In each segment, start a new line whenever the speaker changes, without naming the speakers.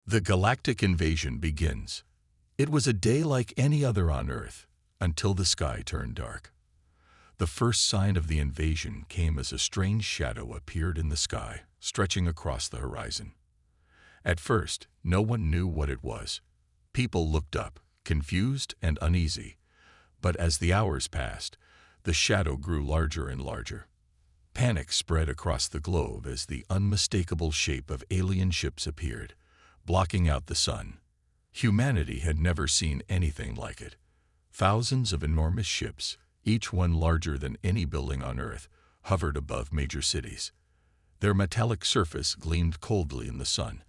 The galactic invasion begins. It was a day like any other on Earth, until the sky turned dark. The first sign of the invasion came as a strange shadow appeared in the sky, stretching across the horizon. At first, no one knew what it was. People looked up, confused and uneasy. But as the hours passed, the shadow grew larger and larger. Panic spread across the globe as the unmistakable shape of alien ships appeared, blocking out the sun. Humanity had never seen anything like it. Thousands of enormous ships, each one larger than any building on Earth, hovered above major cities. Their metallic surface gleamed coldly in the sun,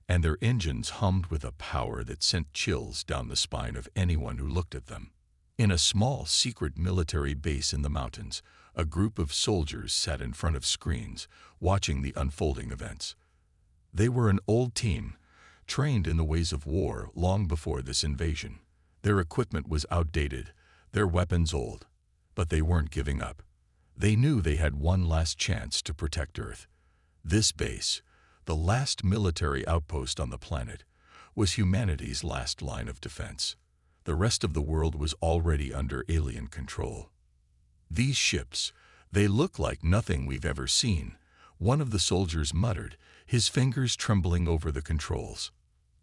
and their engines hummed with a power that sent chills down the spine of anyone who looked at them. In a small, secret military base in the mountains, a group of soldiers sat in front of screens, watching the unfolding events. They were an old team, trained in the ways of war long before this invasion. Their equipment was outdated, their weapons old, but they weren't giving up. They knew they had one last chance to protect Earth. This base, the last military outpost on the planet, was humanity's last line of defense. The rest of the world was already under alien control. These ships, they look like nothing we've ever seen, one of the soldiers muttered, his fingers trembling over the controls.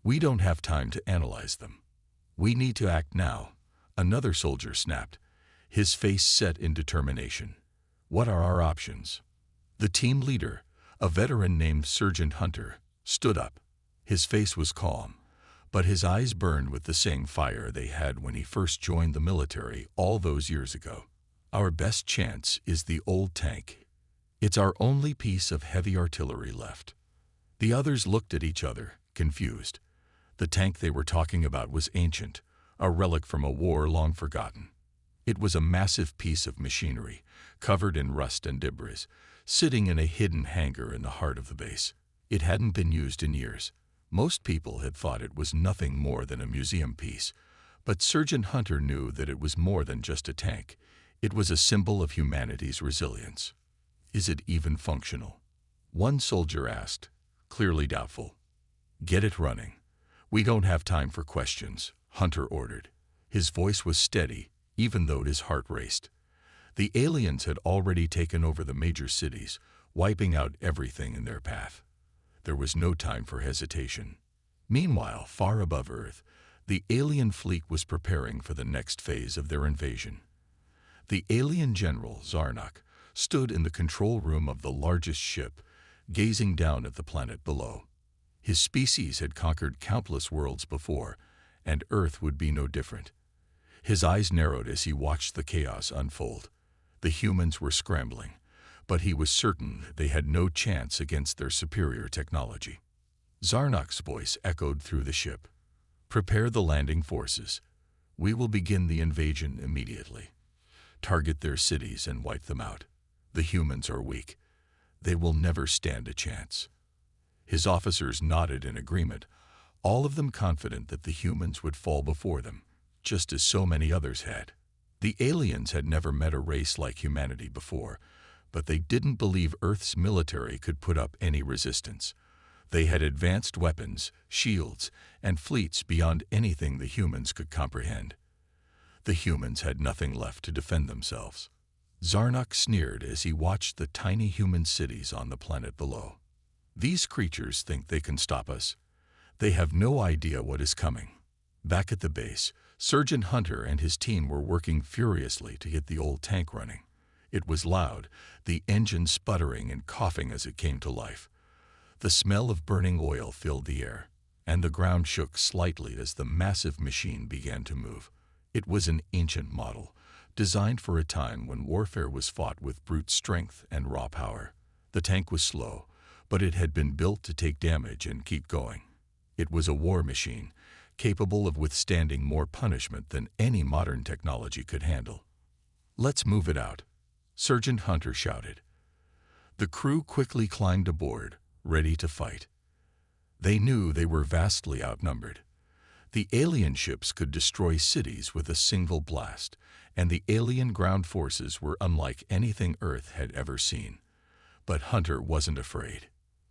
We don't have time to analyze them. We need to act now, another soldier snapped, his face set in determination. What are our options? The team leader, a veteran named Sergeant Hunter, stood up. His face was calm, but his eyes burned with the same fire they had when he first joined the military all those years ago. Our best chance is the old tank. It's our only piece of heavy artillery left. The others looked at each other, confused. The tank they were talking about was ancient, a relic from a war long forgotten. It was a massive piece of machinery, covered in rust and debris, sitting in a hidden hangar in the heart of the base. It hadn't been used in years. Most people had thought it was nothing more than a museum piece, but Sergeant Hunter knew that it was more than just a tank. It was a symbol of humanity's resilience. Is it even functional? One soldier asked, clearly doubtful. Get it running. We don't have time for questions, Hunter ordered. His voice was steady, even though his heart raced. The aliens had already taken over the major cities, wiping out everything in their path. There was no time for hesitation. Meanwhile, far above Earth, the alien fleet was preparing for the next phase of their invasion. The alien general, Zarnak, stood in the control room of the largest ship, gazing down at the planet below. His species had conquered countless worlds before, and Earth would be no different. His eyes narrowed as he watched the chaos unfold. The humans were scrambling, but he was certain they had no chance against their superior technology. Zarnak's voice echoed through the ship. Prepare the landing forces. We will begin the invasion immediately. Target their cities and wipe them out. The humans are weak. They will never stand a chance. His officers nodded in agreement, all of them confident that the humans would fall before them, just as so many others had. The aliens had never met a race like humanity before, but they didn't believe Earth's military could put up any resistance. They had advanced weapons, shields, and fleets beyond anything the humans could comprehend. The humans had nothing left to defend themselves. Zarnak sneered as he watched the tiny human cities on the planet below. These creatures think they can stop us. They have no idea what is coming. Back at the base, Sergeant Hunter and his team were working furiously to get the old tank running. It was loud, the engine sputtering and coughing as it came to life. The smell of burning oil filled the air, and the ground shook slightly as the massive machine began to move. It was an ancient model, designed for a time when warfare was fought with brute strength and raw power. The tank was slow, but it had been built to take damage and keep going. It was a war machine, capable of withstanding more punishment than any modern technology could handle. Let's move it out, Sergeant Hunter shouted. The crew quickly climbed aboard, ready to fight. They knew they were vastly outnumbered. The alien ships could destroy cities with a single blast, and the alien ground forces were unlike anything Earth had ever seen. But Hunter wasn't afraid.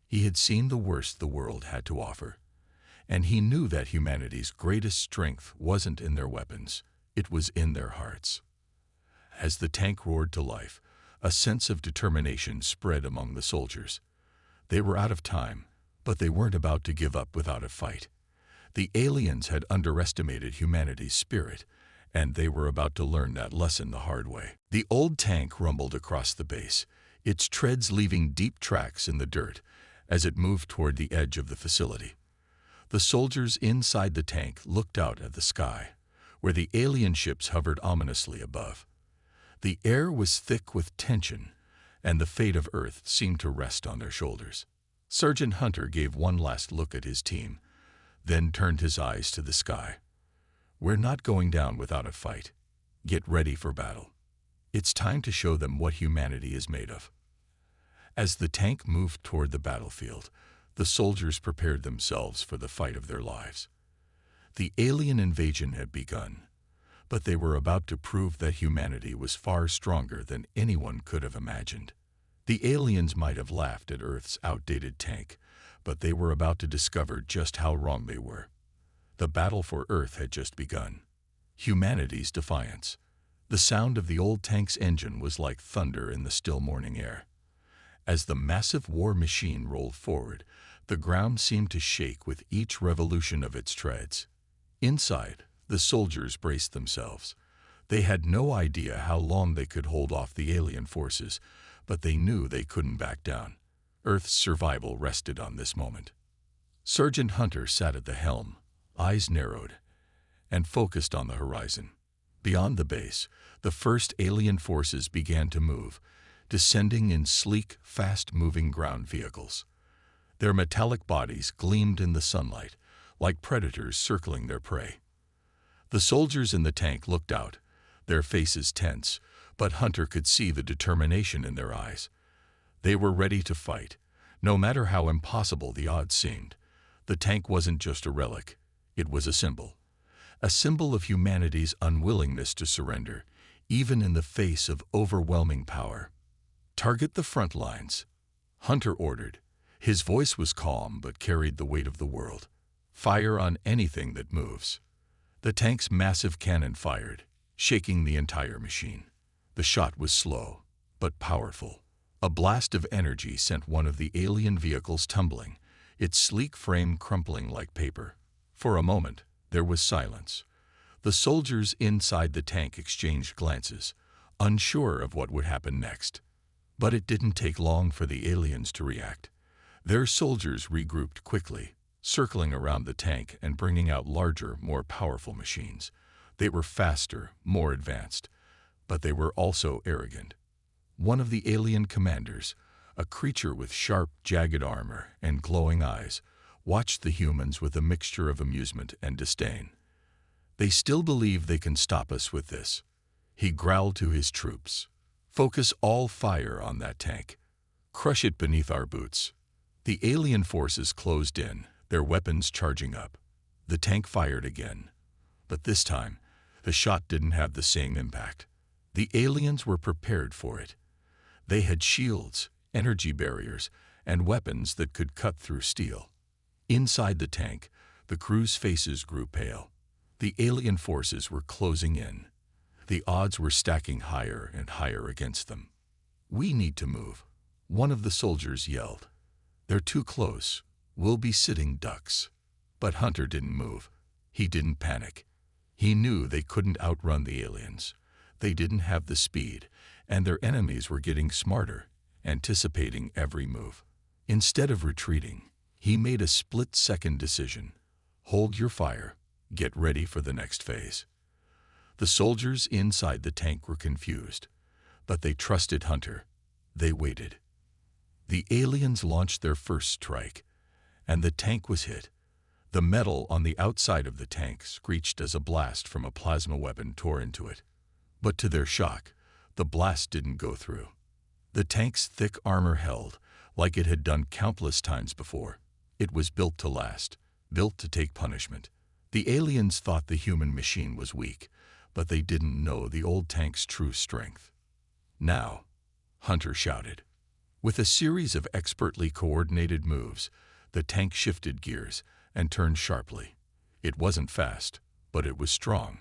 He had seen the worst the world had to offer. And he knew that humanity's greatest strength wasn't in their weapons, it was in their hearts. As the tank roared to life, a sense of determination spread among the soldiers. They were out of time, but they weren't about to give up without a fight. The aliens had underestimated humanity's spirit, and they were about to learn that lesson the hard way. The old tank rumbled across the base, its treads leaving deep tracks in the dirt as it moved toward the edge of the facility. The soldiers inside the tank looked out at the sky, where the alien ships hovered ominously above. The air was thick with tension, and the fate of Earth seemed to rest on their shoulders. Sergeant Hunter gave one last look at his team, then turned his eyes to the sky. "We're not going down without a fight. Get ready for battle. It's time to show them what humanity is made of." As the tank moved toward the battlefield, the soldiers prepared themselves for the fight of their lives. The alien invasion had begun, but they were about to prove that humanity was far stronger than anyone could have imagined. The aliens might have laughed at Earth's outdated tank, but they were about to discover just how wrong they were. The battle for Earth had just begun. Humanity's defiance. The sound of the old tank's engine was like thunder in the still morning air. As the massive war machine rolled forward, the ground seemed to shake with each revolution of its treads. Inside, the soldiers braced themselves. They had no idea how long they could hold off the alien forces, but they knew they couldn't back down. Earth's survival rested on this moment. Sergeant Hunter sat at the helm, eyes narrowed, and focused on the horizon. Beyond the base, the first alien forces began to move, descending in sleek, fast-moving ground vehicles. Their metallic bodies gleamed in the sunlight, like predators circling their prey. The soldiers in the tank looked out, their faces tense, but Hunter could see the determination in their eyes. They were ready to fight, no matter how impossible the odds seemed. The tank wasn't just a relic, it was a symbol of humanity's unwillingness to surrender, even in the face of overwhelming power. "Target the front lines," Hunter ordered. His voice was calm but carried the weight of the world. "Fire on anything that moves." The tank's massive cannon fired, shaking the entire machine. The shot was slow, but powerful. A blast of energy sent one of the alien vehicles tumbling, its sleek frame crumpling like paper. For a moment, there was silence. The soldiers inside the tank exchanged glances, unsure of what would happen next. But it didn't take long for the aliens to react. Their soldiers regrouped quickly, circling around the tank and bringing out larger, more powerful machines. They were faster, more advanced, but they were also arrogant. One of the alien commanders, a creature with sharp, jagged armor and glowing eyes, watched the humans with a mixture of amusement and disdain. "They still believe they can stop us with this," he growled to his troops. "Focus all fire on that tank. Crush it beneath our boots." The alien forces closed in, their weapons charging up. The tank fired again, but this time, the shot didn't have the same impact. The aliens were prepared for it. They had shields, energy barriers, and weapons that could cut through steel. Inside the tank, the crew's faces grew pale. The alien forces were closing in. The odds were stacking higher and higher against them. "We need to move," one of the soldiers yelled. "They're too close. We'll be sitting ducks." But Hunter didn't move. He didn't panic. He knew they couldn't outrun the aliens. They didn't have the speed, and their enemies were getting smarter, anticipating every move. Instead of retreating, he made a split-second decision. Hold your fire. Get ready for the next phase. The soldiers inside the tank were confused, but they trusted Hunter. They waited. The aliens launched their first strike, and the tank was hit. The metal on the outside of the tank screeched as a blast from a plasma weapon tore into it. But to their shock, the blast didn't go through. The tank's thick armor held, like it had done countless times before. It was built to last, built to take punishment. The aliens thought the human machine was weak, but they didn't know the old tank's true strength. "Now," Hunter shouted. With a series of expertly coordinated moves, the tank shifted gears, and turned sharply. It wasn't fast, but it was strong,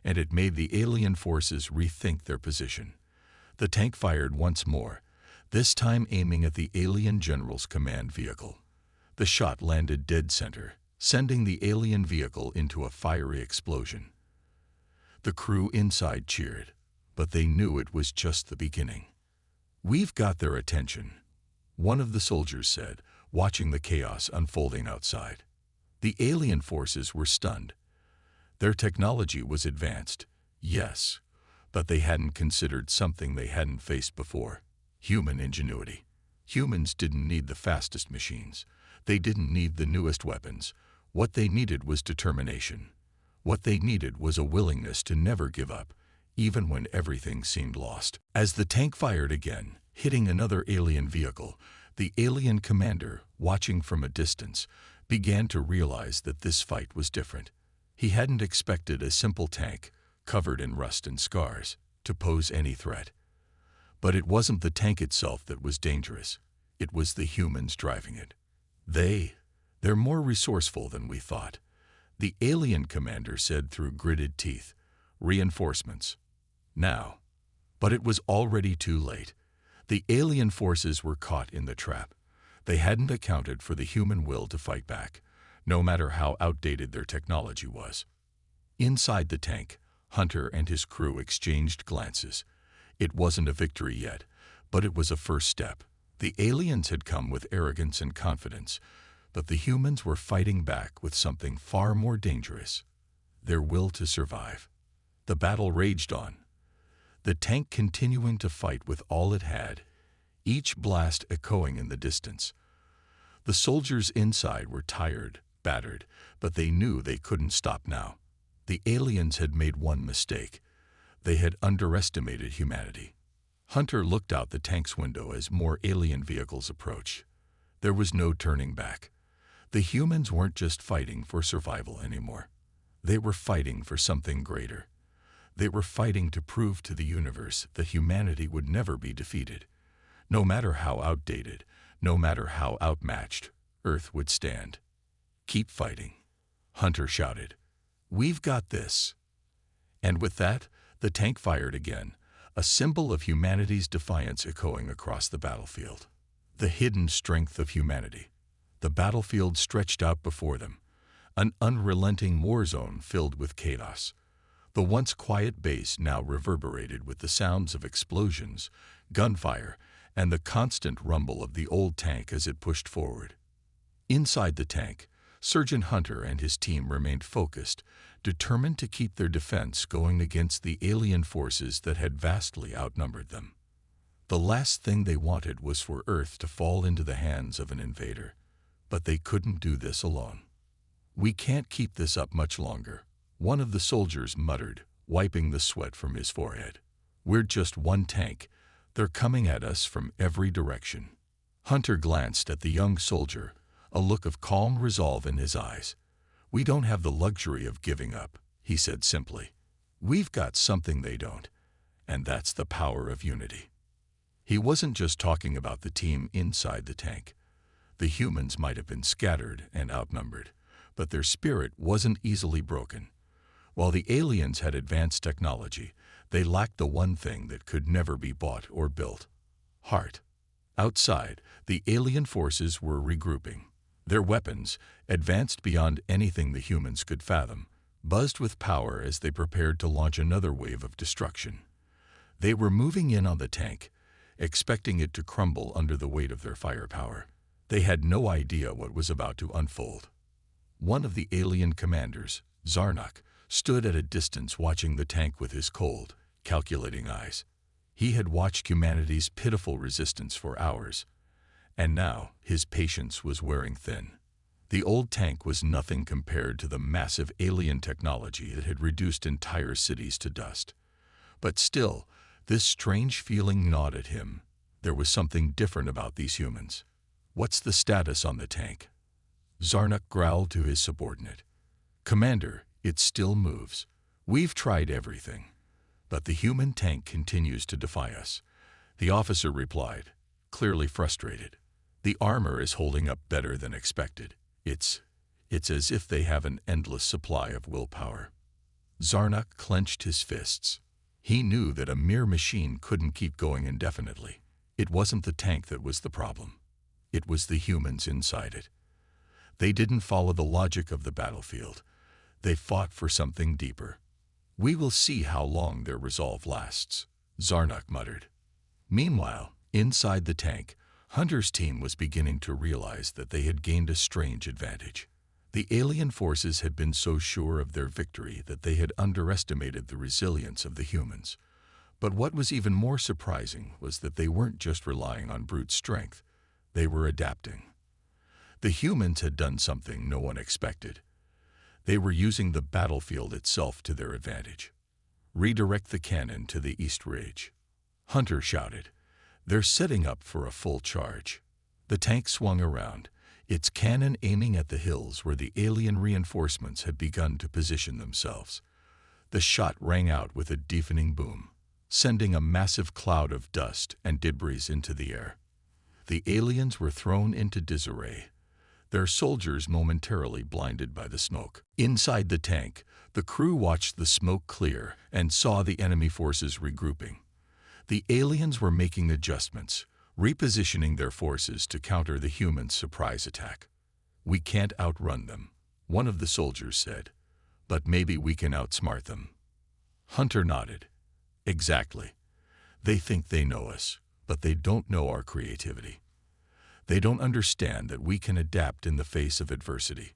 and it made the alien forces rethink their position. The tank fired once more, this time aiming at the alien general's command vehicle. The shot landed dead center, sending the alien vehicle into a fiery explosion. The crew inside cheered, but they knew it was just the beginning. "We've got their attention," one of the soldiers said, watching the chaos unfolding outside. The alien forces were stunned. Their technology was advanced, yes, but they hadn't considered something they hadn't faced before: human ingenuity. Humans didn't need the fastest machines. They didn't need the newest weapons. What they needed was determination. What they needed was a willingness to never give up, even when everything seemed lost. As the tank fired again, hitting another alien vehicle, the alien commander, watching from a distance, began to realize that this fight was different. He hadn't expected a simple tank, covered in rust and scars, to pose any threat. But it wasn't the tank itself that was dangerous. It was the humans driving it. They're more resourceful than we thought," the alien commander said through gritted teeth. "Reinforcements. Now." But it was already too late. The alien forces were caught in the trap. They hadn't accounted for the human will to fight back, no matter how outdated their technology was. Inside the tank, Hunter and his crew exchanged glances. It wasn't a victory yet, but it was a first step. The aliens had come with arrogance and confidence, but the humans were fighting back with something far more dangerous: their will to survive. The battle raged on, the tank continuing to fight with all it had, each blast echoing in the distance. The soldiers inside were tired, battered, but they knew they couldn't stop now. The aliens had made one mistake. They had underestimated humanity. Hunter looked out the tank's window as more alien vehicles approached. There was no turning back. The humans weren't just fighting for survival anymore. They were fighting for something greater. They were fighting to prove to the universe that humanity would never be defeated. No matter how outdated, no matter how outmatched, Earth would stand. "Keep fighting," Hunter shouted. "We've got this." And with that, the tank fired again, a symbol of humanity's defiance echoing across the battlefield. The hidden strength of humanity. The battlefield stretched out before them, an unrelenting war zone filled with chaos. The once quiet base now reverberated with the sounds of explosions, gunfire, and the constant rumble of the old tank as it pushed forward. Inside the tank, Sergeant Hunter and his team remained focused, determined to keep their defense going against the alien forces that had vastly outnumbered them. The last thing they wanted was for Earth to fall into the hands of an invader, but they couldn't do this alone. "We can't keep this up much longer," one of the soldiers muttered, wiping the sweat from his forehead. "We're just one tank. They're coming at us from every direction." Hunter glanced at the young soldier, a look of calm resolve in his eyes. "We don't have the luxury of giving up," he said simply. "We've got something they don't, and that's the power of unity." He wasn't just talking about the team inside the tank. The humans might have been scattered and outnumbered, but their spirit wasn't easily broken. While the aliens had advanced technology, they lacked the one thing that could never be bought or built: heart. Outside, the alien forces were regrouping. Their weapons, advanced beyond anything the humans could fathom, buzzed with power as they prepared to launch another wave of destruction. They were moving in on the tank, expecting it to crumble under the weight of their firepower. They had no idea what was about to unfold. One of the alien commanders, Zarnak, stood at a distance watching the tank with his cold, calculating eyes. He had watched humanity's pitiful resistance for hours, and now his patience was wearing thin. The old tank was nothing compared to the massive alien technology that had reduced entire cities to dust. But still, this strange feeling gnawed at him. There was something different about these humans. "What's the status on the tank?" Zarnak growled to his subordinate. "Commander, it still moves. We've tried everything, but the human tank continues to defy us," the officer replied, clearly frustrated. "The armor is holding up better than expected. It's It's as if they have an endless supply of willpower. Zarnuk clenched his fists. He knew that a mere machine couldn't keep going indefinitely. It wasn't the tank that was the problem. It was the humans inside it. They didn't follow the logic of the battlefield. They fought for something deeper. "We will see how long their resolve lasts," Zarnuk muttered. Meanwhile, inside the tank, Hunter's team was beginning to realize that they had gained a strange advantage. The alien forces had been so sure of their victory that they had underestimated the resilience of the humans. But what was even more surprising was that they weren't just relying on brute strength. They were adapting. The humans had done something no one expected. They were using the battlefield itself to their advantage. "Redirect the cannon to the East Ridge," Hunter shouted. "They're setting up for a full charge." The tank swung around, its cannon aiming at the hills where the alien reinforcements had begun to position themselves. The shot rang out with a deafening boom, sending a massive cloud of dust and debris into the air. The aliens were thrown into disarray, their soldiers momentarily blinded by the smoke. Inside the tank, the crew watched the smoke clear and saw the enemy forces regrouping. The aliens were making adjustments, repositioning their forces to counter the humans' surprise attack. "We can't outrun them," one of the soldiers said, "but maybe we can outsmart them." Hunter nodded. "Exactly. They think they know us, but they don't know our creativity. They don't understand that we can adapt in the face of adversity.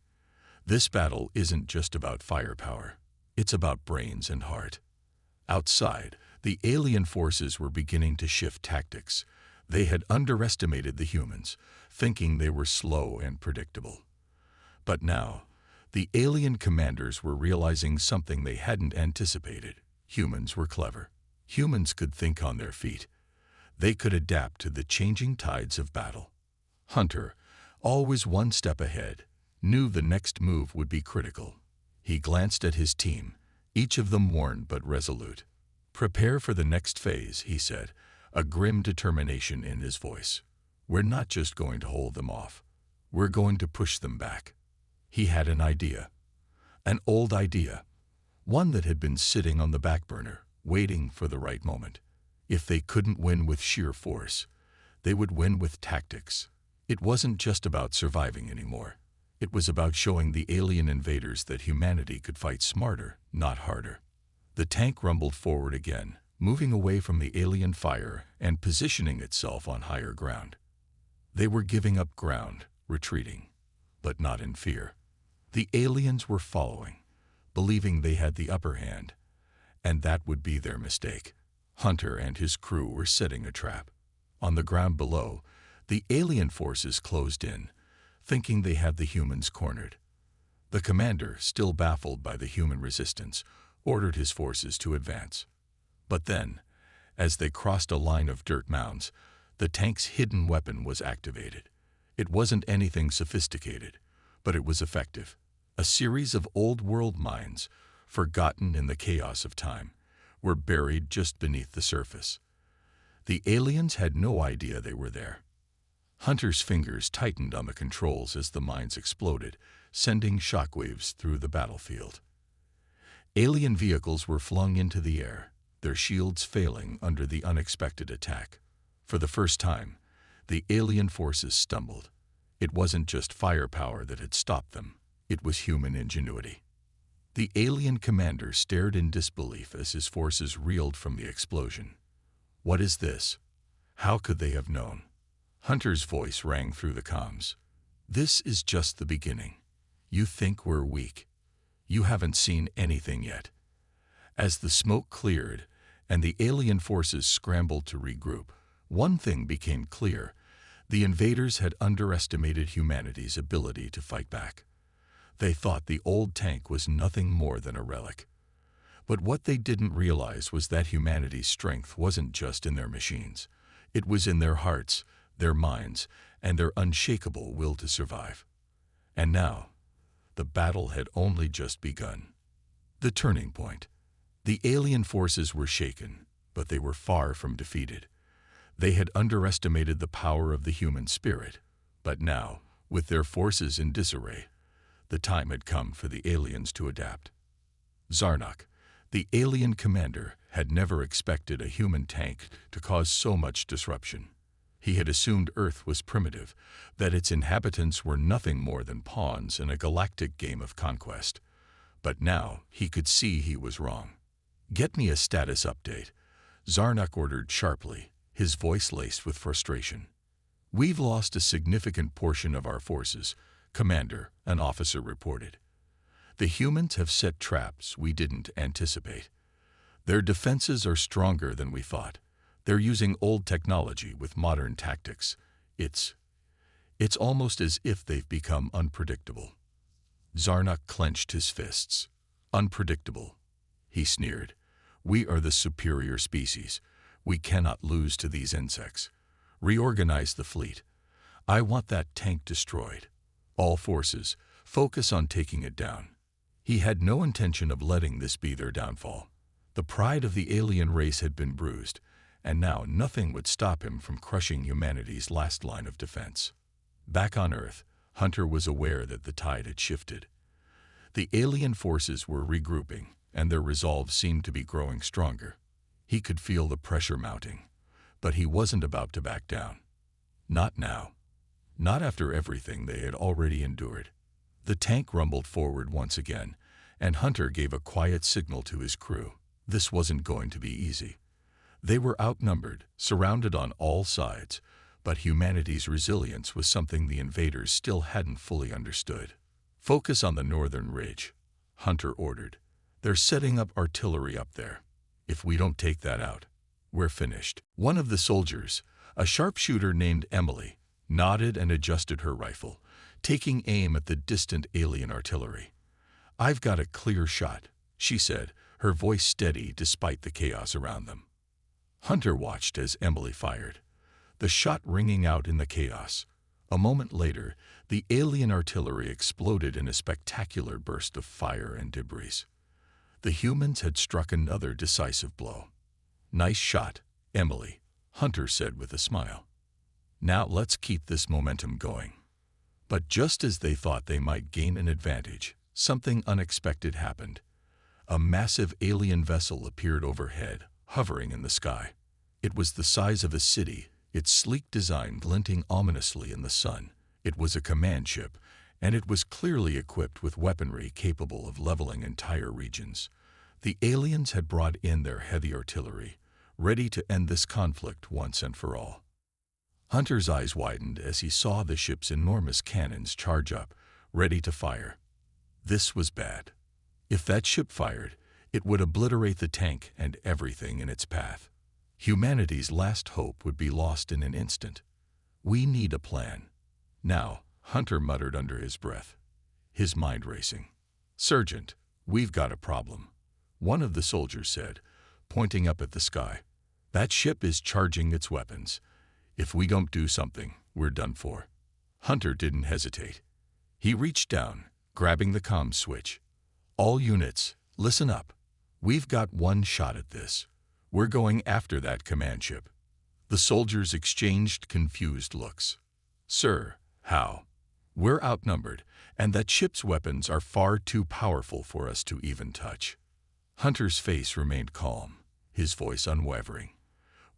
This battle isn't just about firepower. It's about brains and heart." Outside, the alien forces were beginning to shift tactics. They had underestimated the humans, thinking they were slow and predictable. But now, the alien commanders were realizing something they hadn't anticipated. Humans were clever. Humans could think on their feet. They could adapt to the changing tides of battle. Hunter, always one step ahead, knew the next move would be critical. He glanced at his team, each of them worn but resolute. "Prepare for the next phase," he said, a grim determination in his voice. "We're not just going to hold them off. We're going to push them back." He had an idea. An old idea. One that had been sitting on the back burner, waiting for the right moment. If they couldn't win with sheer force, they would win with tactics. It wasn't just about surviving anymore. It was about showing the alien invaders that humanity could fight smarter, not harder. The tank rumbled forward again, moving away from the alien fire and positioning itself on higher ground. They were giving up ground, retreating, but not in fear. The aliens were following, believing they had the upper hand, and that would be their mistake. Hunter and his crew were setting a trap. On the ground below, the alien forces closed in, thinking they had the humans cornered. The commander, still baffled by the human resistance, ordered his forces to advance. But then, as they crossed a line of dirt mounds, the tank's hidden weapon was activated. It wasn't anything sophisticated, but it was effective. A series of old-world mines, forgotten in the chaos of time, were buried just beneath the surface. The aliens had no idea they were there. Hunter's fingers tightened on the controls as the mines exploded, sending shockwaves through the battlefield. Alien vehicles were flung into the air, their shields failing under the unexpected attack. For the first time, the alien forces stumbled. It wasn't just firepower that had stopped them. It was human ingenuity. The alien commander stared in disbelief as his forces reeled from the explosion. "What is this? How could they have known?" Hunter's voice rang through the comms. "This is just the beginning. You think we're weak. You haven't seen anything yet." As the smoke cleared and the alien forces scrambled to regroup, one thing became clear. The invaders had underestimated humanity's ability to fight back. They thought the old tank was nothing more than a relic. But what they didn't realize was that humanity's strength wasn't just in their machines. It was in their hearts, their minds, and their unshakable will to survive. And now, the battle had only just begun. The turning point. The alien forces were shaken, but they were far from defeated. They had underestimated the power of the human spirit, but now, with their forces in disarray, The time had come for the aliens to adapt. Zarnok, the alien commander, had never expected a human tank to cause so much disruption. He had assumed Earth was primitive, that its inhabitants were nothing more than pawns in a galactic game of conquest. But now he could see he was wrong. "Get me a status update," Zarnok ordered sharply, his voice laced with frustration. "We've lost a significant portion of our forces," Commander, an officer reported. "The humans have set traps we didn't anticipate. Their defenses are stronger than we thought. They're using old technology with modern tactics. It's almost as if they've become unpredictable." Zarnok clenched his fists. "Unpredictable," he sneered. "We are the superior species. We cannot lose to these insects. Reorganize the fleet. I want that tank destroyed. All forces, focus on taking it down." He had no intention of letting this be their downfall. The pride of the alien race had been bruised, and now nothing would stop him from crushing humanity's last line of defense. Back on Earth, Hunter was aware that the tide had shifted. The alien forces were regrouping, and their resolve seemed to be growing stronger. He could feel the pressure mounting, but he wasn't about to back down. Not now. Not after everything they had already endured. The tank rumbled forward once again, and Hunter gave a quiet signal to his crew. This wasn't going to be easy. They were outnumbered, surrounded on all sides, but humanity's resilience was something the invaders still hadn't fully understood. "Focus on the northern ridge," Hunter ordered. "They're setting up artillery up there. If we don't take that out, we're finished." One of the soldiers, a sharpshooter named Emily, nodded and adjusted her rifle, taking aim at the distant alien artillery. "I've got a clear shot," she said, her voice steady despite the chaos around them. Hunter watched as Emily fired, the shot ringing out in the chaos. A moment later, the alien artillery exploded in a spectacular burst of fire and debris. The humans had struck another decisive blow. "Nice shot, Emily," Hunter said with a smile. "Now let's keep this momentum going." But just as they thought they might gain an advantage, something unexpected happened. A massive alien vessel appeared overhead, hovering in the sky. It was the size of a city, its sleek design glinting ominously in the sun. It was a command ship, and it was clearly equipped with weaponry capable of leveling entire regions. The aliens had brought in their heavy artillery, ready to end this conflict once and for all. Hunter's eyes widened as he saw the ship's enormous cannons charge up, ready to fire. This was bad. If that ship fired, it would obliterate the tank and everything in its path. Humanity's last hope would be lost in an instant. "We need a plan. Now," Hunter muttered under his breath, his mind racing. "Sergeant, we've got a problem," one of the soldiers said, pointing up at the sky. "That ship is charging its weapons. If we don't do something, we're done for." Hunter didn't hesitate. He reached down, grabbing the comm switch. "All units, listen up. We've got one shot at this. We're going after that command ship." The soldiers exchanged confused looks. "Sir, how? We're outnumbered, and that ship's weapons are far too powerful for us to even touch." Hunter's face remained calm, his voice unwavering.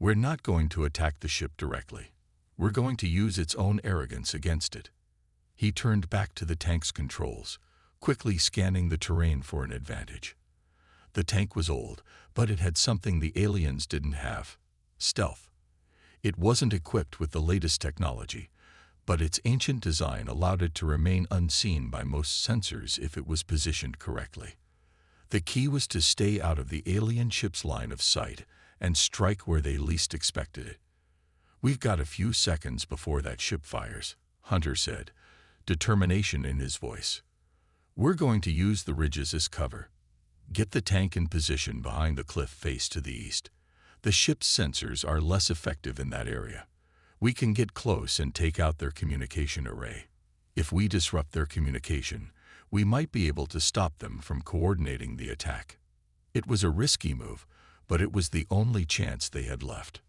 "We're not going to attack the ship directly. We're going to use its own arrogance against it." He turned back to the tank's controls, quickly scanning the terrain for an advantage. The tank was old, but it had something the aliens didn't have: stealth. It wasn't equipped with the latest technology, but its ancient design allowed it to remain unseen by most sensors if it was positioned correctly. The key was to stay out of the alien ship's line of sight and strike where they least expected it. "We've got a few seconds before that ship fires," Hunter said, determination in his voice. "We're going to use the ridges as cover. Get the tank in position behind the cliff face to the east. The ship's sensors are less effective in that area. We can get close and take out their communication array. If we disrupt their communication, we might be able to stop them from coordinating the attack." It was a risky move, but it was the only chance they had left.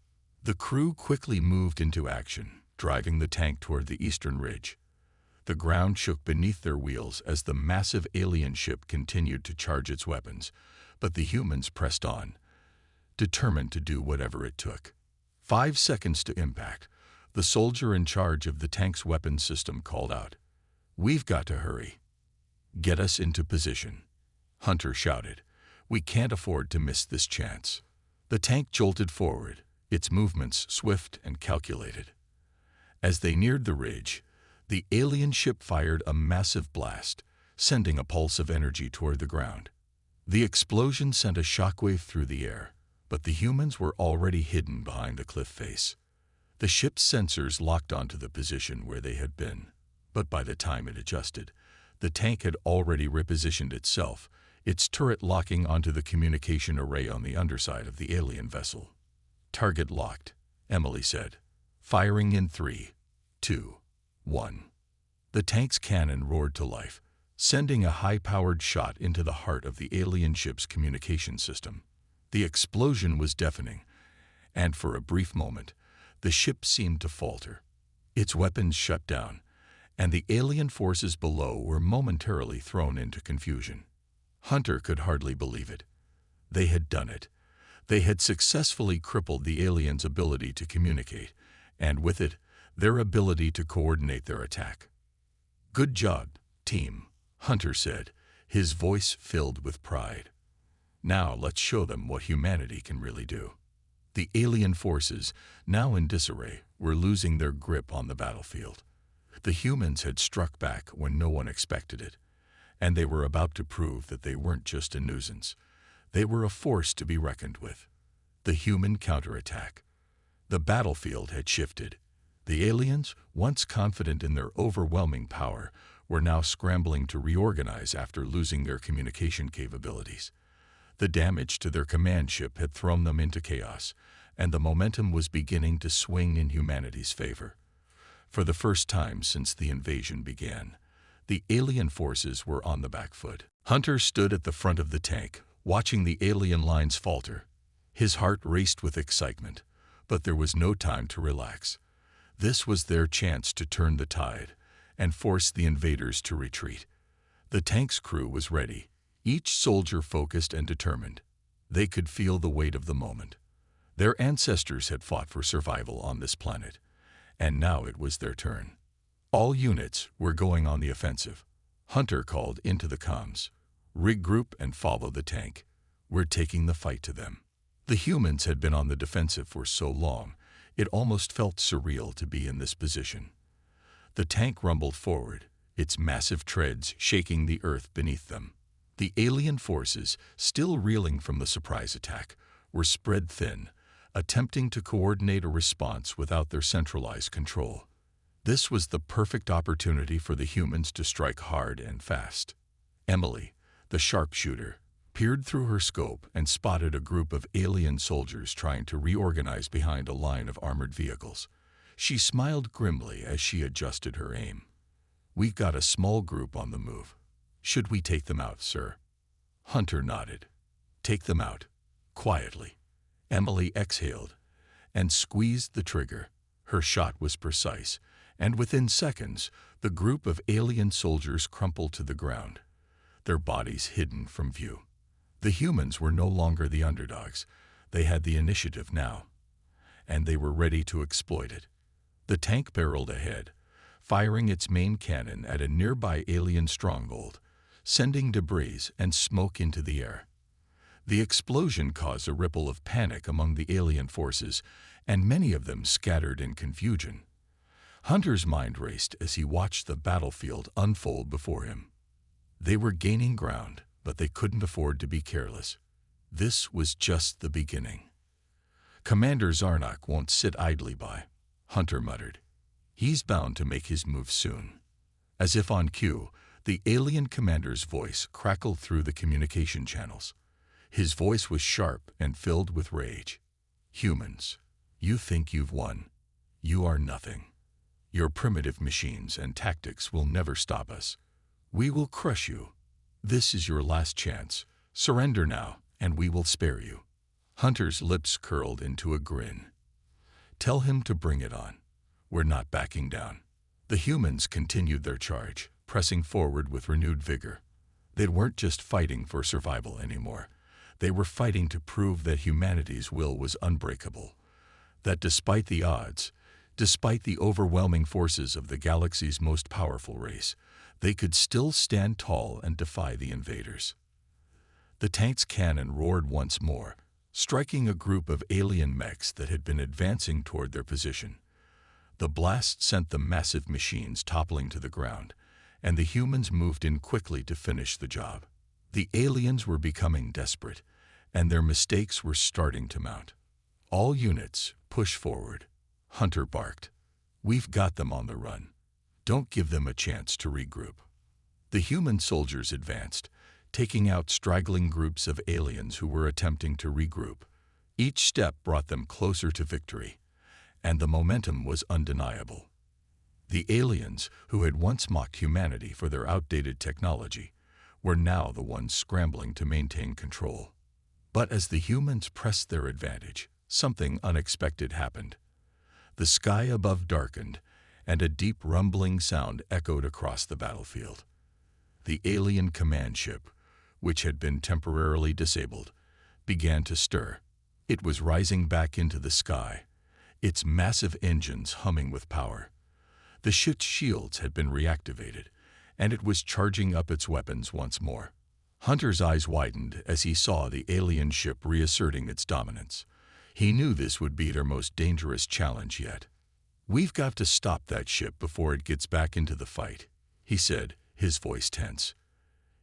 The crew quickly moved into action, driving the tank toward the eastern ridge. The ground shook beneath their wheels as the massive alien ship continued to charge its weapons, but the humans pressed on, determined to do whatever it took. 5 seconds to impact, the soldier in charge of the tank's weapons system called out, "We've got to hurry. Get us into position." Hunter shouted, "We can't afford to miss this chance." The tank jolted forward, its movements swift and calculated. As they neared the ridge, the alien ship fired a massive blast, sending a pulse of energy toward the ground. The explosion sent a shockwave through the air, but the humans were already hidden behind a cliff face. The ship's sensors locked onto the position where they had been, but by the time it adjusted, the tank had already repositioned itself, its turret locking onto the communication array on the underside of the alien vessel. "Target locked," Emily said, firing in 3, 2, 1. The tank's cannon roared to life, sending a high-powered shot into the heart of the alien ship's communication system. The explosion was deafening, and for a brief moment, the ship seemed to falter. Its weapons shut down, and the alien forces below were momentarily thrown into confusion. Hunter could hardly believe it. They had done it. They had successfully crippled the aliens' ability to communicate, and with it, their ability to coordinate their attack. "Good job, team," Hunter said, his voice filled with pride. "Now let's show them what humanity can really do." The alien forces, now in disarray, were losing their grip on the battlefield. The humans had struck back when no one expected it, and they were about to prove that they weren't just a nuisance. They were a force to be reckoned with. The human counterattack. The battlefield had shifted. The aliens, once confident in their overwhelming power, were now scrambling to reorganize after losing their communication capabilities. The damage to their command ship had thrown them into chaos, and the momentum was beginning to swing in humanity's favor. For the first time since the invasion began, the alien forces were on the back foot. Hunter stood at the front of the tank, watching the alien lines falter. His heart raced with excitement, but there was no time to relax. This was their chance to turn the tide and force the invaders to retreat. The tank's crew was ready, each soldier focused and determined. They could feel the weight of the moment. Their ancestors had fought for survival on this planet, and now it was their turn. All units were going on the offensive. Hunter called into the comms, "Regroup and follow the tank. We're taking the fight to them." The humans had been on the defensive for so long, it almost felt surreal to be in this position. The tank rumbled forward, its massive treads shaking the earth beneath them. The alien forces, still reeling from the surprise attack, were spread thin, attempting to coordinate a response without their centralized control. This was the perfect opportunity for the humans to strike hard and fast. Emily, the sharpshooter, peered through her scope and spotted a group of alien soldiers trying to reorganize behind a line of armored vehicles. She smiled grimly as she adjusted her aim. "We've got a small group on the move. Should we take them out, sir?" Hunter nodded. "Take them out." Quietly, Emily exhaled and squeezed the trigger. Her shot was precise, and within seconds, the group of alien soldiers crumpled to the ground, their bodies hidden from view. The humans were no longer the underdogs. They had the initiative now, and they were ready to exploit it. The tank barreled ahead, firing its main cannon at a nearby alien stronghold, sending debris and smoke into the air. The explosion caused a ripple of panic among the alien forces, and many of them scattered in confusion. Hunter's mind raced as he watched the battlefield unfold before him. They were gaining ground, but they couldn't afford to be careless. This was just the beginning. "Commander Zarnak won't sit idly by," Hunter muttered. "He's bound to make his move soon." As if on cue, the alien commander's voice crackled through the communication channels. His voice was sharp and filled with rage. "Humans, you think you've won. You are nothing. Your primitive machines and tactics will never stop us. We will crush you. This is your last chance. Surrender now, and we will spare you." Hunter's lips curled into a grin. "Tell him to bring it on. We're not backing down." The humans continued their charge, pressing forward with renewed vigor. They weren't just fighting for survival anymore. They were fighting to prove that humanity's will was unbreakable, that despite the odds, despite the overwhelming forces of the galaxy's most powerful race, they could still stand tall and defy the invaders. The tank's cannon roared once more, striking a group of alien mechs that had been advancing toward their position. The blast sent the massive machines toppling to the ground, and the humans moved in quickly to finish the job. The aliens were becoming desperate, and their mistakes were starting to mount. "All units, push forward," Hunter barked. "We've got them on the run. Don't give them a chance to regroup." The human soldiers advanced, taking out straggling groups of aliens who were attempting to regroup. Each step brought them closer to victory, and the momentum was undeniable. The aliens, who had once mocked humanity for their outdated technology, were now the ones scrambling to maintain control. But as the humans pressed their advantage, something unexpected happened. The sky above darkened, and a deep rumbling sound echoed across the battlefield. The alien command ship, which had been temporarily disabled, began to stir. It was rising back into the sky, its massive engines humming with power. The ship's shields had been reactivated, and it was charging up its weapons once more. Hunter's eyes widened as he saw the alien ship reasserting its dominance. He knew this would be their most dangerous challenge yet. "We've got to stop that ship before it gets back into the fight," he said, his voice tense.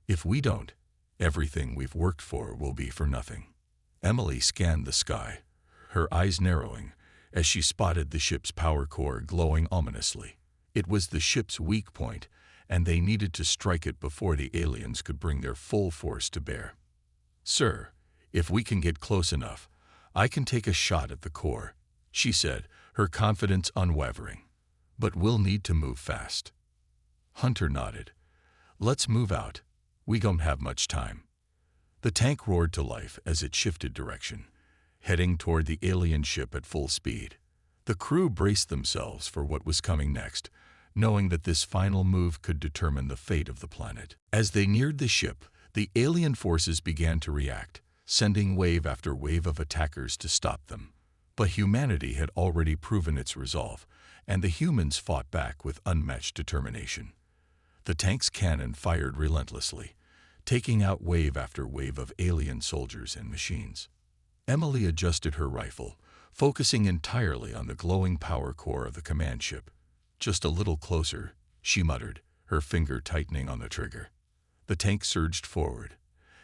"If we don't, everything we've worked for will be for nothing." Emily scanned the sky, her eyes narrowing, as she spotted the ship's power core glowing ominously. It was the ship's weak point, and they needed to strike it before the aliens could bring their full force to bear. "Sir, if we can get close enough, I can take a shot at the core," she said, her confidence unwavering. "But we'll need to move fast." Hunter nodded. "Let's move out. We don't have much time." The tank roared to life as it shifted direction, heading toward the alien ship at full speed. The crew braced themselves for what was coming next, knowing that this final move could determine the fate of the planet. As they neared the ship, the alien forces began to react, sending wave after wave of attackers to stop them. But humanity had already proven its resolve, and the humans fought back with unmatched determination. The tank's cannon fired relentlessly, taking out wave after wave of alien soldiers and machines. Emily adjusted her rifle, focusing entirely on the glowing power core of the command ship. "Just a little closer," she muttered, her finger tightening on the trigger. The tank surged forward,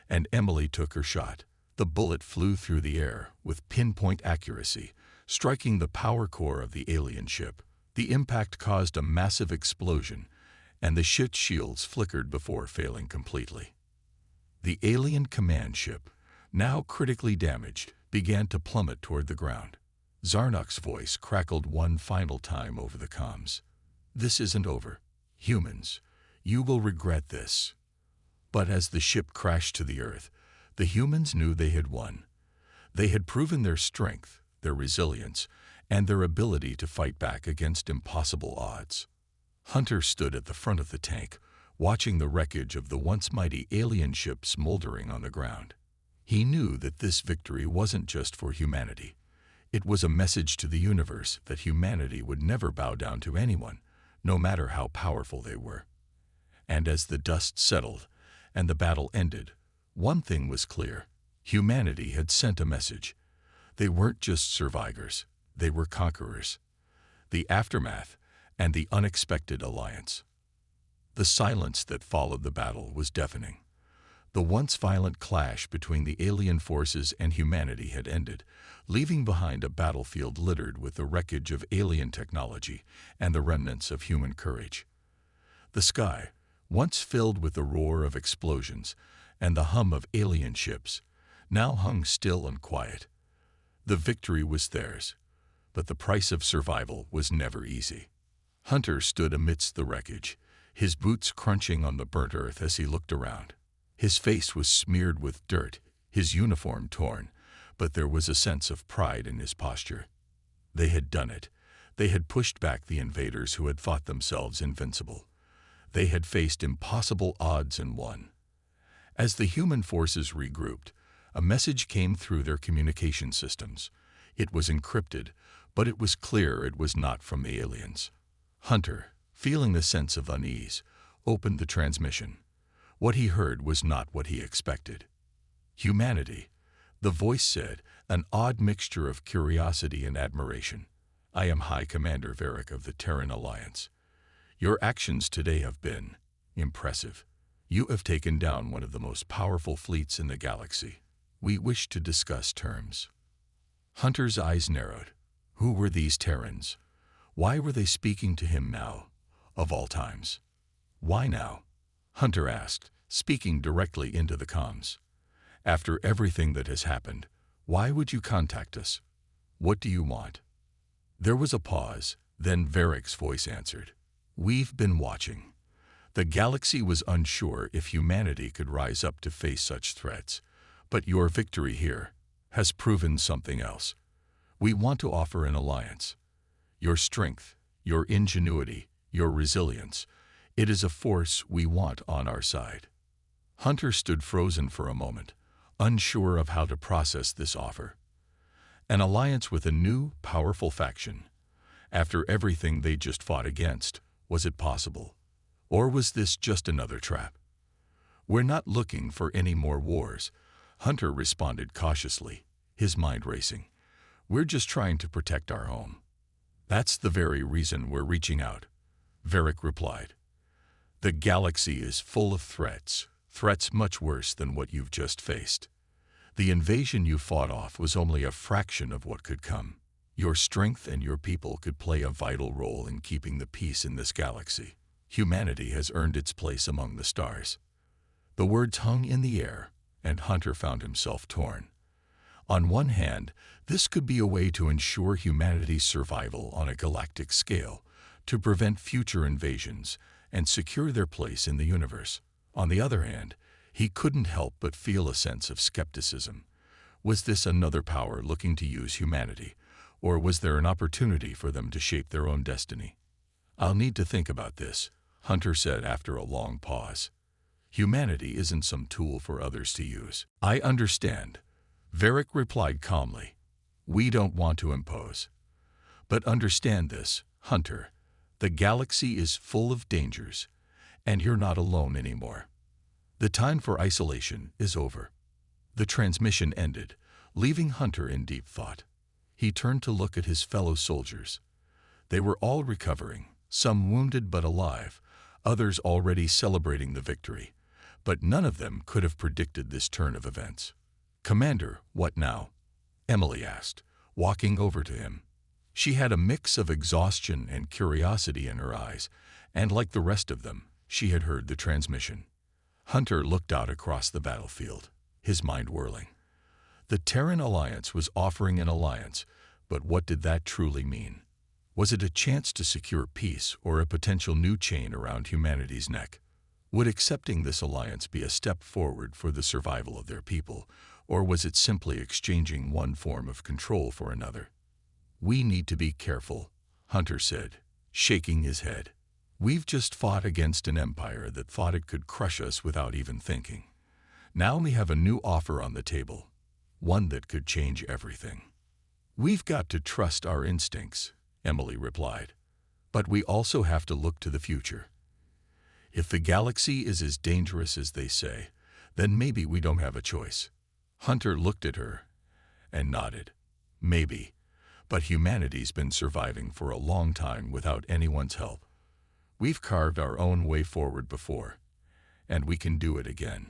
and Emily took her shot. The bullet flew through the air with pinpoint accuracy, striking the power core of the alien ship. The impact caused a massive explosion, and the ship's shields flickered before failing completely. The alien command ship, now critically damaged, began to plummet toward the ground. Zarnok's voice crackled one final time over the comms. "This isn't over. Humans, you will regret this." But as the ship crashed to the earth, the humans knew they had won. They had proven their strength, their resilience, and their ability to fight back against impossible odds. Hunter stood at the front of the tank, watching the wreckage of the once mighty alien ship smoldering on the ground. He knew that this victory wasn't just for humanity. It was a message to the universe that humanity would never bow down to anyone, no matter how powerful they were. And as the dust settled and the battle ended, one thing was clear: humanity had sent a message. They weren't just survivors, they were conquerors. The aftermath and the unexpected alliance. The silence that followed the battle was deafening. The once violent clash between the alien forces and humanity had ended, leaving behind a battlefield littered with the wreckage of alien technology and the remnants of human courage. The sky, once filled with the roar of explosions and the hum of alien ships, now hung still and quiet. The victory was theirs, but the price of survival was never easy. Hunter stood amidst the wreckage, his boots crunching on the burnt earth as he looked around. His face was smeared with dirt, his uniform torn, but there was a sense of pride in his posture. They had done it. They had pushed back the invaders who had thought themselves invincible. They had faced impossible odds and won. As the human forces regrouped, a message came through their communication systems. It was encrypted, but it was clear it was not from the aliens. Hunter, feeling a sense of unease, opened the transmission. What he heard was not what he expected. Humanity, the voice said, an odd mixture of curiosity and admiration. I am High Commander Varric of the Terran Alliance. Your actions today have been impressive. You have taken down one of the most powerful fleets in the galaxy. We wish to discuss terms. Hunter's eyes narrowed. Who were these Terrans? Why were they speaking to him now, of all times? Why now? Hunter asked, speaking directly into the comms. After everything that has happened, why would you contact us? What do you want? There was a pause, then Varric's voice answered. We've been watching. The galaxy was unsure if humanity could rise up to face such threats, but your victory here has proven something else. We want to offer an alliance. Your strength, your ingenuity, your resilience, it is a force we want on our side. Hunter stood frozen for a moment, unsure of how to process this offer. An alliance with a new, powerful faction. After everything they just fought against, was it possible? Or was this just another trap? We're not looking for any more wars, Hunter responded cautiously, his mind racing. We're just trying to protect our home. That's the very reason we're reaching out, Varric replied. The galaxy is full of threats much worse than what you've just faced. The invasion you fought off was only a fraction of what could come. Your strength and your people could play a vital role in keeping the peace in this galaxy. Humanity has earned its place among the stars. The words hung in the air, and Hunter found himself torn. On one hand, this could be a way to ensure humanity's survival on a galactic scale, to prevent future invasions and secure their place in the universe. On the other hand, he couldn't help but feel a sense of skepticism. Was this another power looking to use humanity, or was there an opportunity for them to shape their own destiny? I'll need to think about this, Hunter said after a long pause. Humanity isn't some tool for others to use. I understand, Varric replied calmly. We don't want to impose. But understand this, Hunter. The galaxy is full of dangers, and you're not alone anymore. The time for isolation is over. The transmission ended, leaving Hunter in deep thought. He turned to look at his fellow soldiers. They were all recovering, some wounded but alive, others already celebrating the victory. But none of them could have predicted this turn of events. Commander, what now? Emily asked, walking over to him. She had a mix of exhaustion and curiosity in her eyes, and like the rest of them, she had heard the transmission. Hunter looked out across the battlefield, his mind whirling. The Terran Alliance was offering an alliance, but what did that truly mean? Was it a chance to secure peace or a potential new chain around humanity's neck? Would accepting this alliance be a step forward for the survival of their people, or was it simply exchanging one form of control for another? We need to be careful, Hunter said, shaking his head. We've just fought against an empire that thought it could crush us without even thinking. Now we have a new offer on the table, one that could change everything. We've got to trust our instincts, Emily replied. But we also have to look to the future. If the galaxy is as dangerous as they say, then maybe we don't have a choice. Hunter looked at her and nodded. Maybe, but humanity's been surviving for a long time without anyone's help. We've carved our own way forward before, and we can do it again.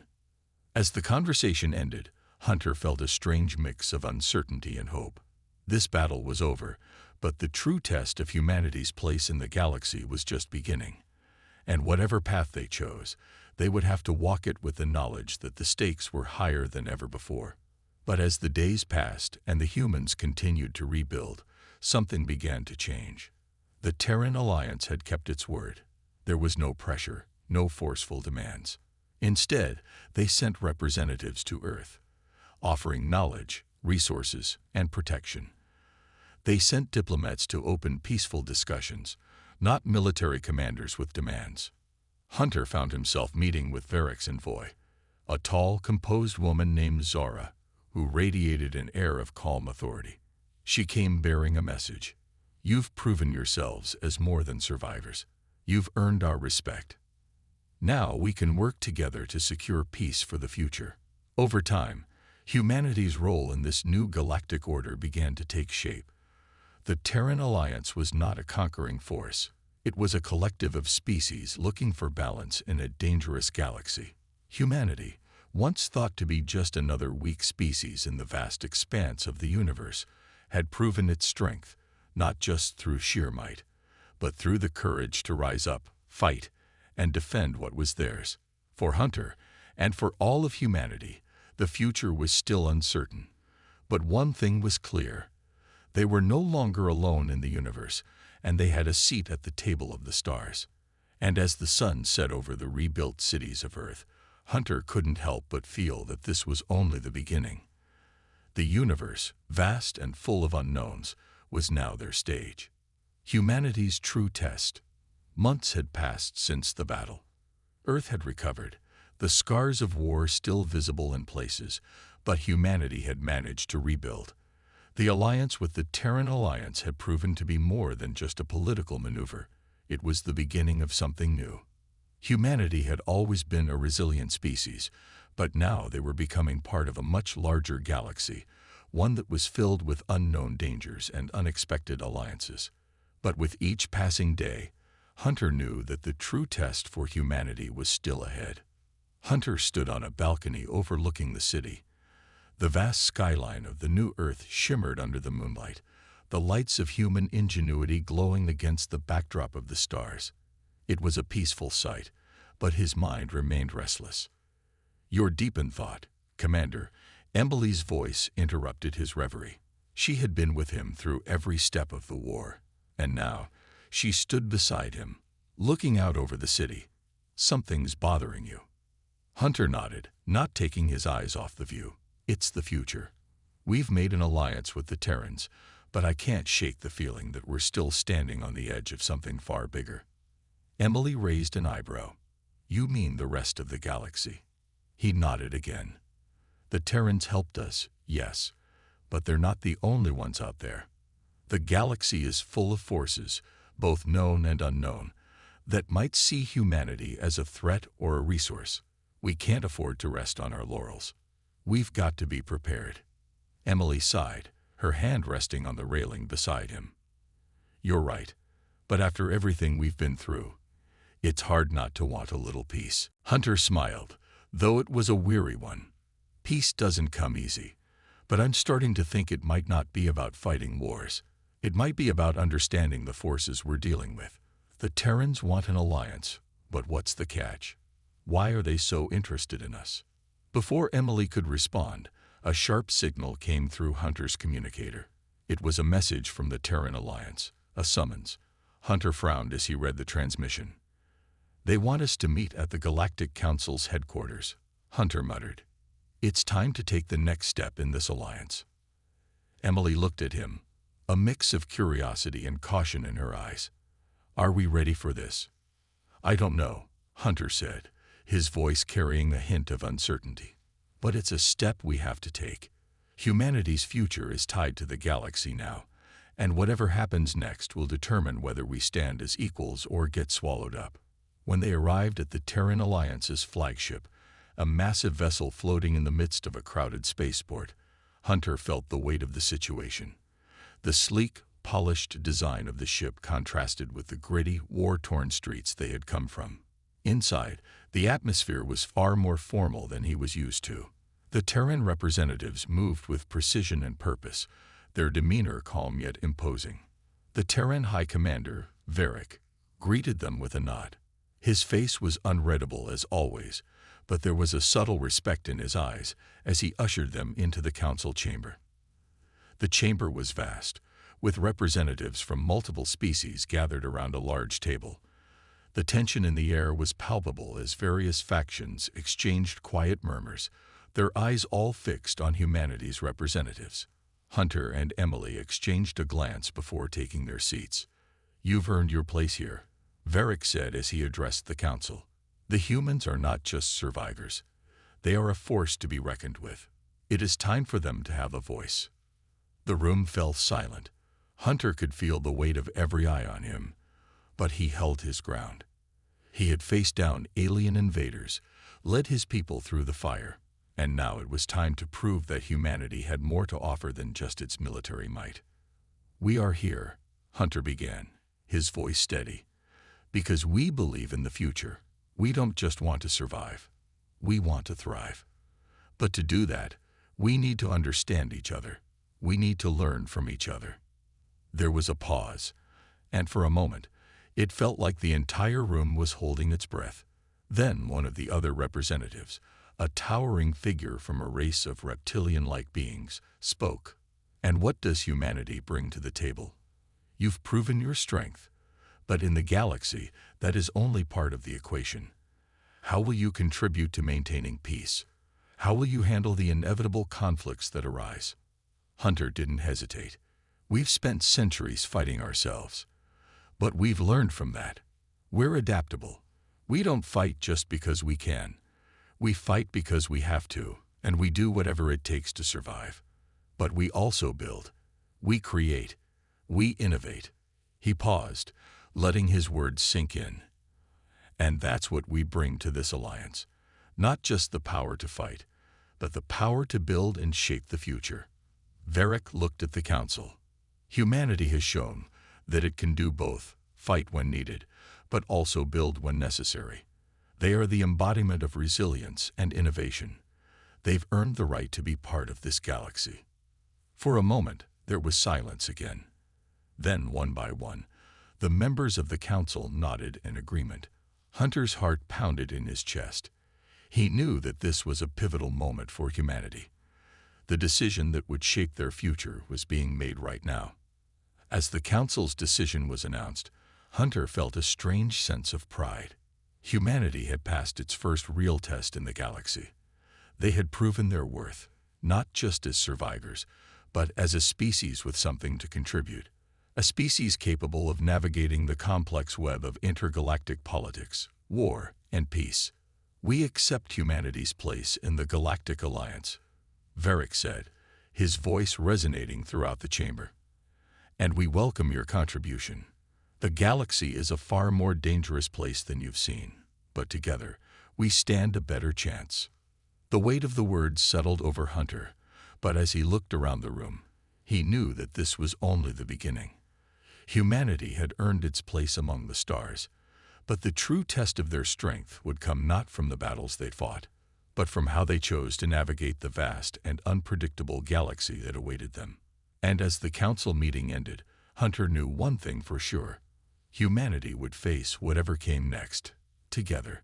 As the conversation ended, Hunter felt a strange mix of uncertainty and hope. This battle was over, but the true test of humanity's place in the galaxy was just beginning. And whatever path they chose, they would have to walk it with the knowledge that the stakes were higher than ever before. But as the days passed and the humans continued to rebuild, something began to change. The Terran Alliance had kept its word. There was no pressure, no forceful demands. Instead, they sent representatives to Earth, offering knowledge, resources, and protection. They sent diplomats to open peaceful discussions, not military commanders with demands. Hunter found himself meeting with Varric's envoy, a tall, composed woman named Zara, who radiated an air of calm authority. She came bearing a message. You've proven yourselves as more than survivors. You've earned our respect. Now we can work together to secure peace for the future. Over time, humanity's role in this new galactic order began to take shape. The Terran Alliance was not a conquering force. It was a collective of species looking for balance in a dangerous galaxy. Humanity, once thought to be just another weak species in the vast expanse of the universe, had proven its strength, not just through sheer might, but through the courage to rise up, fight, and defend what was theirs. For Hunter, and for all of humanity, the future was still uncertain. But one thing was clear. They were no longer alone in the universe, and they had a seat at the table of the stars. And as the sun set over the rebuilt cities of Earth, Hunter couldn't help but feel that this was only the beginning. The universe, vast and full of unknowns, was now their stage. Humanity's true test. Months had passed since the battle. Earth had recovered, the scars of war still visible in places, but humanity had managed to rebuild. The alliance with the Terran Alliance had proven to be more than just a political maneuver. It was the beginning of something new. Humanity had always been a resilient species, but now they were becoming part of a much larger galaxy, one that was filled with unknown dangers and unexpected alliances. But with each passing day, Hunter knew that the true test for humanity was still ahead. Hunter stood on a balcony overlooking the city. The vast skyline of the new Earth shimmered under the moonlight, the lights of human ingenuity glowing against the backdrop of the stars. It was a peaceful sight, but his mind remained restless. "You're deep in thought, Commander." Emily's voice interrupted his reverie. She had been with him through every step of the war, and now she stood beside him, looking out over the city. "Something's bothering you." Hunter nodded, not taking his eyes off the view. "It's the future. We've made an alliance with the Terrans, but I can't shake the feeling that we're still standing on the edge of something far bigger." Emily raised an eyebrow. "You mean the rest of the galaxy?" He nodded again. "The Terrans helped us, yes, but they're not the only ones out there. The galaxy is full of forces, both known and unknown, that might see humanity as a threat or a resource. We can't afford to rest on our laurels. We've got to be prepared." Emily sighed, her hand resting on the railing beside him. "You're right, but after everything we've been through, it's hard not to want a little peace." Hunter smiled, though it was a weary one. "Peace doesn't come easy, but I'm starting to think it might not be about fighting wars. It might be about understanding the forces we're dealing with. The Terrans want an alliance, but what's the catch? Why are they so interested in us?" Before Emily could respond, a sharp signal came through Hunter's communicator. It was a message from the Terran Alliance, a summons. Hunter frowned as he read the transmission. "They want us to meet at the Galactic Council's headquarters," Hunter muttered. "It's time to take the next step in this alliance." Emily looked at him, a mix of curiosity and caution in her eyes. "Are we ready for this?" "I don't know," Hunter said, his voice carrying a hint of uncertainty. "But it's a step we have to take. Humanity's future is tied to the galaxy now, and whatever happens next will determine whether we stand as equals or get swallowed up." When they arrived at the Terran Alliance's flagship, a massive vessel floating in the midst of a crowded spaceport, Hunter felt the weight of the situation. The sleek, polished design of the ship contrasted with the gritty, war-torn streets they had come from. Inside, the atmosphere was far more formal than he was used to. The Terran representatives moved with precision and purpose, their demeanor calm yet imposing. The Terran High Commander, Varric, greeted them with a nod. His face was unreadable as always, but there was a subtle respect in his eyes as he ushered them into the council chamber. The chamber was vast, with representatives from multiple species gathered around a large table. The tension in the air was palpable as various factions exchanged quiet murmurs, their eyes all fixed on humanity's representatives. Hunter and Emily exchanged a glance before taking their seats. "You've earned your place here," Varric said as he addressed the council. "The humans are not just survivors. They are a force to be reckoned with. It is time for them to have a voice." The room fell silent. Hunter could feel the weight of every eye on him, but he held his ground. He had faced down alien invaders, led his people through the fire, and now it was time to prove that humanity had more to offer than just its military might. "We are here," Hunter began, his voice steady, "because we believe in the future. We don't just want to survive. We want to thrive. But to do that, we need to understand each other. We need to learn from each other." There was a pause, and for a moment, it felt like the entire room was holding its breath. Then one of the other representatives, a towering figure from a race of reptilian-like beings, spoke. "And what does humanity bring to the table? You've proven your strength, but in the galaxy, that is only part of the equation. How will you contribute to maintaining peace? How will you handle the inevitable conflicts that arise?" Hunter didn't hesitate. "We've spent centuries fighting ourselves, but we've learned from that. We're adaptable. We don't fight just because we can. We fight because we have to, and we do whatever it takes to survive. But we also build. We create. We innovate." He paused, letting his words sink in. "And that's what we bring to this alliance. Not just the power to fight, but the power to build and shape the future." Varric looked at the council. Humanity has shown that it can do both, fight when needed, but also build when necessary. They are the embodiment of resilience and innovation. They've earned the right to be part of this galaxy. For a moment, there was silence again. Then, one by one, the members of the council nodded in agreement. Hunter's heart pounded in his chest. He knew that this was a pivotal moment for humanity. The decision that would shape their future was being made right now. As the council's decision was announced, Hunter felt a strange sense of pride. Humanity had passed its first real test in the galaxy. They had proven their worth, not just as survivors, but as a species with something to contribute. A species capable of navigating the complex web of intergalactic politics, war, and peace. "We accept humanity's place in the Galactic Alliance," Varric said, his voice resonating throughout the chamber. "And we welcome your contribution. The galaxy is a far more dangerous place than you've seen, but together, we stand a better chance." The weight of the words settled over Hunter, but as he looked around the room, he knew that this was only the beginning. Humanity had earned its place among the stars, but the true test of their strength would come not from the battles they'd fought, but from how they chose to navigate the vast and unpredictable galaxy that awaited them. And as the council meeting ended, Hunter knew one thing for sure. Humanity would face whatever came next, together.